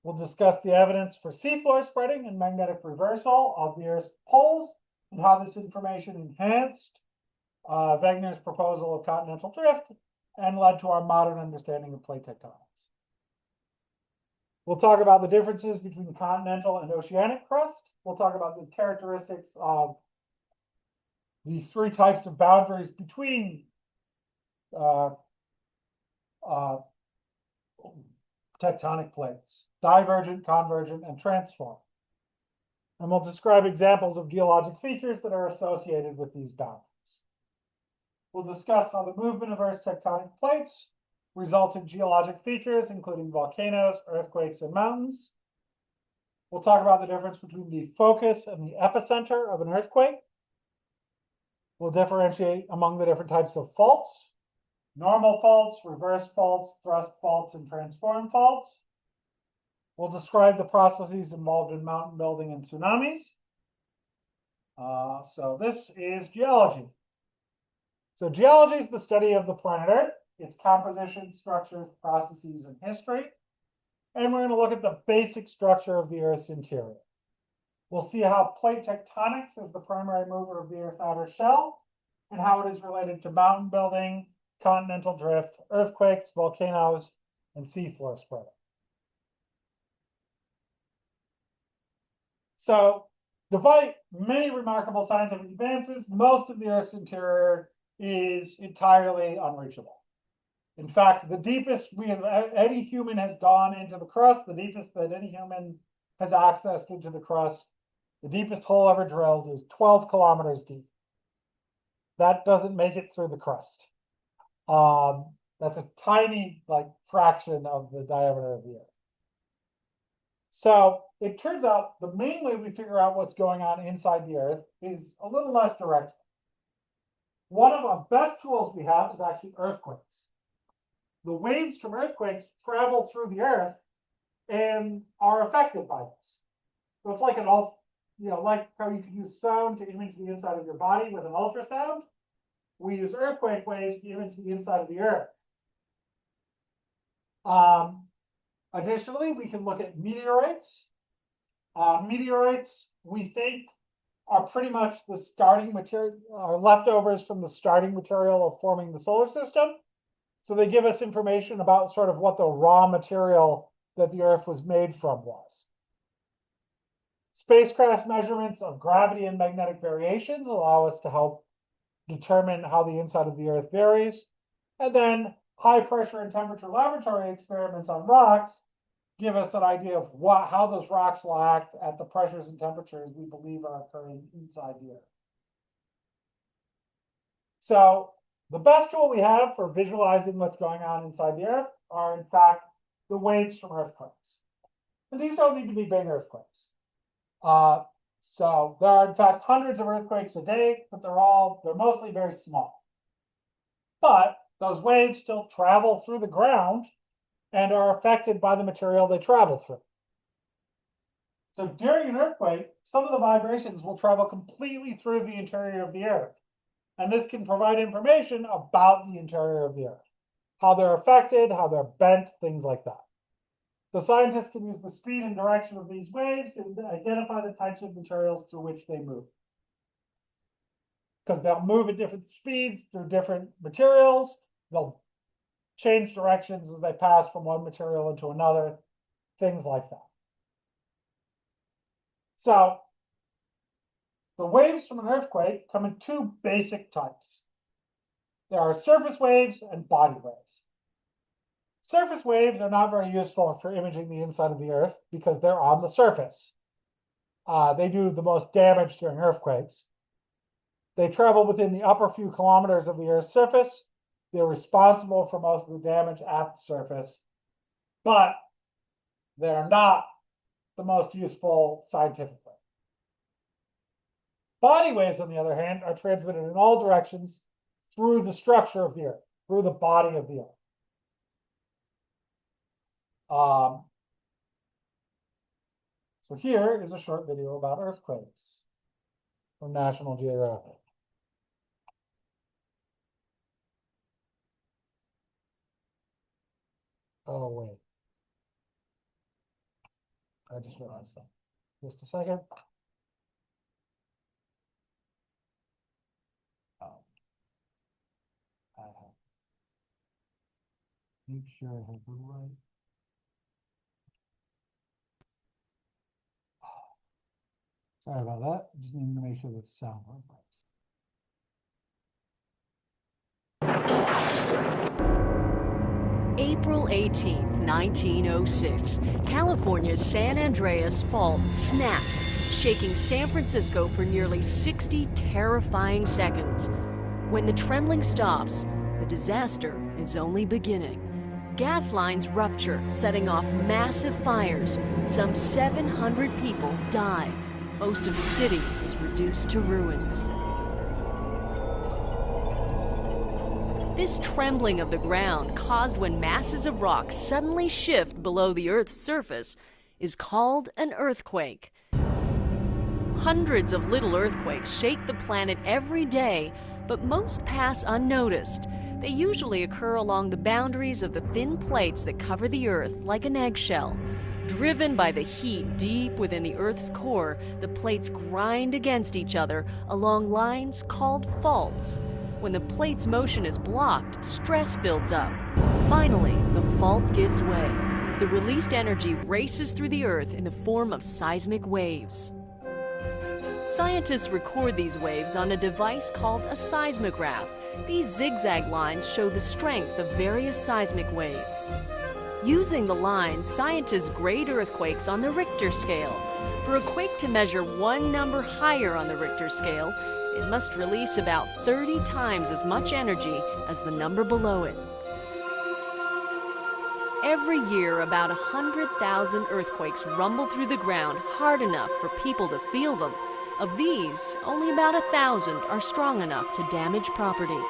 We'll discuss the evidence for seafloor spreading and magnetic reversal of the Earth's poles, and how this information enhanced Wegener's proposal of continental drift and led to our modern understanding of plate tectonics. We'll talk about the differences between continental and oceanic crust. We'll talk about the characteristics of the 3 types of boundaries between tectonic plates: divergent, convergent, and transform. And we'll describe examples of geologic features that are associated with these boundaries. We'll discuss how the movement of Earth's tectonic plates result in geologic features, including volcanoes, earthquakes, and mountains. We'll talk about the difference between the focus and the epicenter of an earthquake. We'll differentiate among the different types of faults: normal faults, reverse faults, thrust faults, and transform faults. We'll describe the processes involved in mountain building and tsunamis. So this is geology. So geology is the study of the planet Earth, its composition, structures, processes, and history. And we're going to look at the basic structure of the Earth's interior. We'll see how plate tectonics is the primary mover of the Earth's outer shell, and how it is related to mountain building, continental drift, earthquakes, volcanoes, and seafloor spreading. So, despite many remarkable scientific advances, most of the Earth's interior is entirely unreachable. In fact, the deepest any human has gone into the crust, the deepest that any human has accessed into the crust, the deepest hole ever drilled is 12 kilometers deep. That doesn't make it through the crust. That's a tiny, fraction of the diameter of the Earth. So it turns out the main way we figure out what's going on inside the Earth is a little less direct. One of our best tools we have is actually earthquakes. The waves from earthquakes travel through the Earth and are affected by this. So it's like like how you can use sound to image the inside of your body with an ultrasound. We use earthquake waves to image the inside of the Earth. Additionally, we can look at meteorites. Meteorites, we think, are pretty much the starting material, are leftovers from the starting material of forming the solar system. So they give us information about sort of what the raw material that the Earth was made from was. Spacecraft measurements of gravity and magnetic variations allow us to help determine how the inside of the Earth varies. And then high pressure and temperature laboratory experiments on rocks give us an idea of how those rocks will act at the pressures and temperatures we believe are occurring inside the Earth. So the best tool we have for visualizing what's going on inside the Earth are, in fact, the waves from earthquakes. And these don't need to be big earthquakes. So there are, in fact, hundreds of earthquakes a day, but they're mostly very small. But those waves still travel through the ground and are affected by the material they travel through. So during an earthquake, some of the vibrations will travel completely through the interior of the Earth. And this can provide information about the interior of the Earth, how they're affected, how they're bent, things like that. So scientists can use the speed and direction of these waves to identify the types of materials through which they move. Because they'll move at different speeds through different materials. They'll change directions as they pass from one material into another, things like that. So the waves from an earthquake come in two basic types. There are surface waves and body waves. Surface waves are not very useful for imaging the inside of the Earth because they're on the surface. They do the most damage during earthquakes. They travel within the upper few kilometers of the Earth's surface. They're responsible for most of the damage at the surface, but they're not the most useful scientifically. Body waves, on the other hand, are transmitted in all directions through the structure of the Earth, through the body of the Earth. So here is a short video about earthquakes from National Geographic. Oh, wait. I just realized something. Just a second. I have. Make sure I have the right. Sorry about that. Just need to make sure that the sound works. April 18, 1906, California's San Andreas Fault snaps, shaking San Francisco for nearly 60 terrifying seconds. When the trembling stops, the disaster is only beginning. Gas lines rupture, setting off massive fires. Some 700 people die. Most of the city is reduced to ruins. This trembling of the ground, caused when masses of rock suddenly shift below the Earth's surface, is called an earthquake. Hundreds of little earthquakes shake the planet every day, but most pass unnoticed. They usually occur along the boundaries of the thin plates that cover the Earth like an eggshell. Driven by the heat deep within the Earth's core, the plates grind against each other along lines called faults. When the plate's motion is blocked, stress builds up. Finally, the fault gives way. The released energy races through the Earth in the form of seismic waves. Scientists record these waves on a device called a seismograph. These zigzag lines show the strength of various seismic waves. Using the lines, scientists grade earthquakes on the Richter scale. For a quake to measure one number higher on the Richter scale, it must release about 30 times as much energy as the number below it. Every year, about 100,000 earthquakes rumble through the ground hard enough for people to feel them. Of these, only about 1,000 are strong enough to damage property.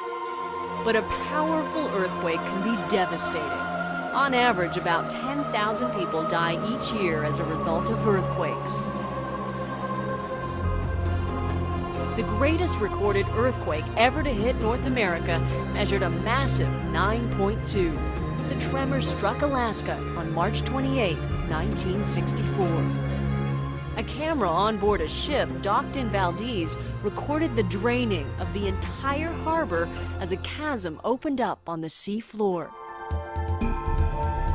But a powerful earthquake can be devastating. On average, about 10,000 people die each year as a result of earthquakes. The greatest recorded earthquake ever to hit North America measured a massive 9.2. The tremor struck Alaska on March 28, 1964. A camera on board a ship docked in Valdez recorded the draining of the entire harbor as a chasm opened up on the sea floor.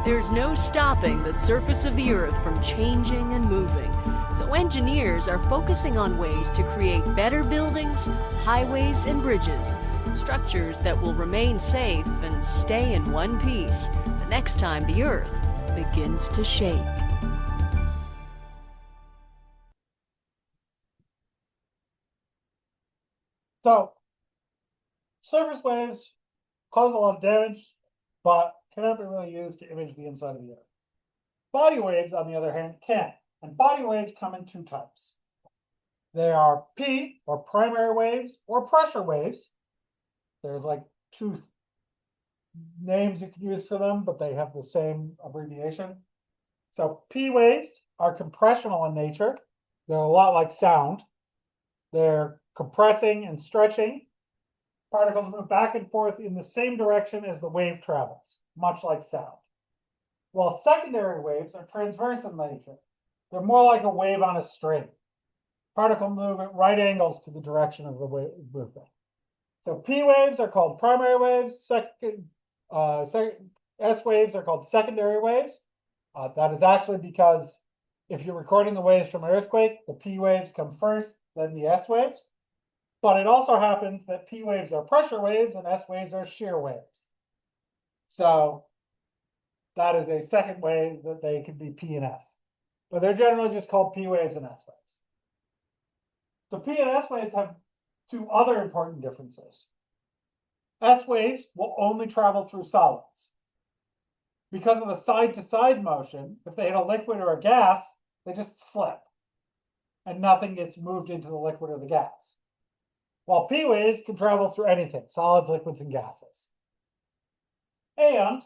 There's no stopping the surface of the Earth from changing and moving, so engineers are focusing on ways to create better buildings, highways, and bridges, structures that will remain safe and stay in one piece the next time the Earth begins to shake. So, surface waves cause a lot of damage, but cannot be really used to image the inside of the Earth. Body waves, on the other hand, can. And body waves come in two types. They are P, or primary waves, or pressure waves. There's like two names you can use for them, but they have the same abbreviation. So P waves are compressional in nature. They're a lot like sound. They're compressing and stretching. Particles move back and forth in the same direction as the wave travels, much like sound. While secondary waves are transverse in nature. They're more like a wave on a string. Particles move at right angles to the direction of the wave movement. So P waves are called primary waves. S waves are called secondary waves. That is actually because if you're recording the waves from an earthquake, the P waves come first, then the S waves. But it also happens that P waves are pressure waves and S waves are shear waves. So that is a second way that they can be P and S. But they're generally just called P waves and S waves. So P and S waves have two other important differences. S waves will only travel through solids. Because of the side-to-side motion, if they hit a liquid or a gas, they just slip. And nothing gets moved into the liquid or the gas. While P waves can travel through anything, solids, liquids, and gases. And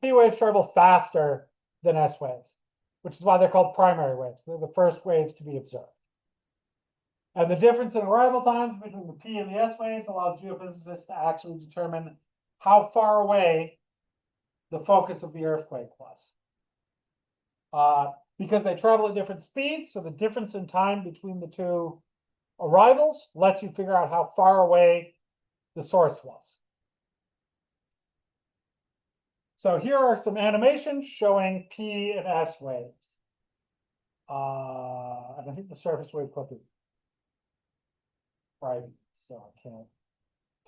P waves travel faster than S waves, which is why they're called primary waves. They're the first waves to be observed. And the difference in arrival times between the P and the S waves allows geophysicists to actually determine how far away the focus of the earthquake was. Because they travel at different speeds, so the difference in time between the two arrivals lets you figure out how far away the source was. So here are some animations showing P and S waves. And I think the surface wave clip is private, so I can't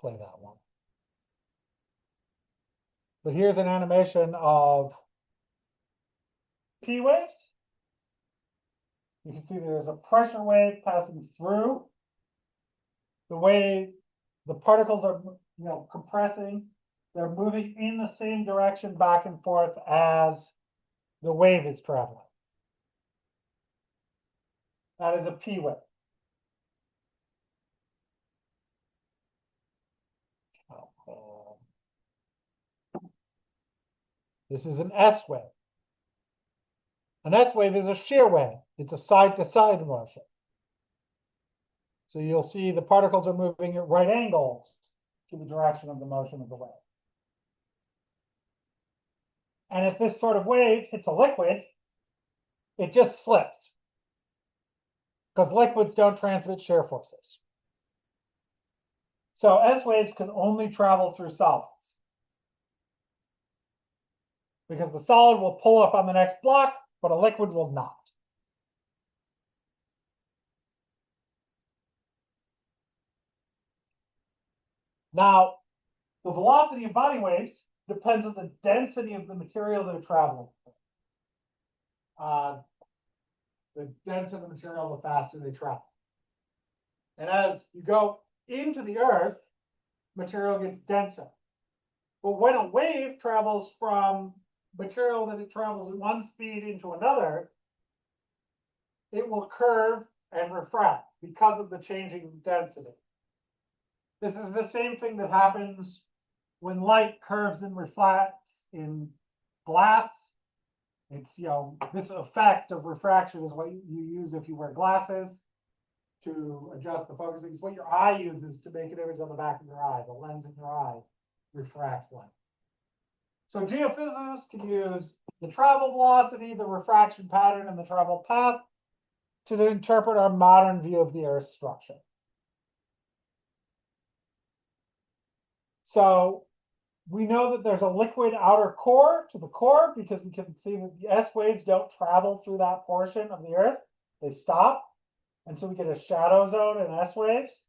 play that one. But here's an animation of P waves. You can see there's a pressure wave passing through. The way the particles are, compressing, they're moving in the same direction back and forth as the wave is traveling. That is a P wave. This is an S wave. An S wave is a shear wave. It's a side-to-side motion. So you'll see the particles are moving at right angles to the direction of the motion of the wave. And if this sort of wave hits a liquid, it just slips. Because liquids don't transmit shear forces. So S waves can only travel through solids. Because the solid will pull up on the next block, but a liquid will not. Now, the velocity of body waves depends on the density of the material they're traveling through. The denser the material, the faster they travel. And as you go into the Earth, material gets denser. But when a wave travels from material that it travels at one speed into another, it will curve and refract because of the changing density. This is the same thing that happens when light curves and reflects in glass. It's, this effect of refraction is what you use if you wear glasses to adjust the focusing. It's what your eye uses to make an image on the back of your eye. The lens in your eye refracts light. So geophysicists can use the travel velocity, the refraction pattern, and the travel path to interpret our modern view of the Earth's structure. So we know that there's a liquid outer core to the core because we can see that the S waves don't travel through that portion of the Earth. They stop. And so we get a shadow zone in S waves.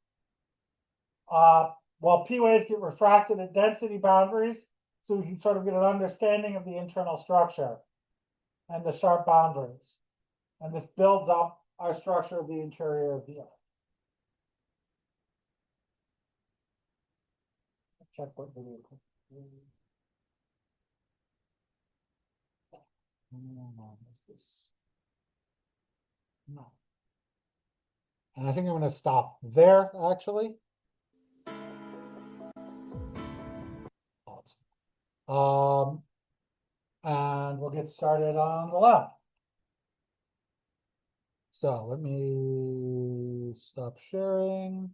While P waves get refracted at density boundaries, so we can sort of get an understanding of the internal structure and the sharp boundaries. And this builds up our structure of the interior of the Earth. Check what video. No, this? No. And I think I'm going to stop there, actually. And we'll get started on the lab. So let me stop sharing.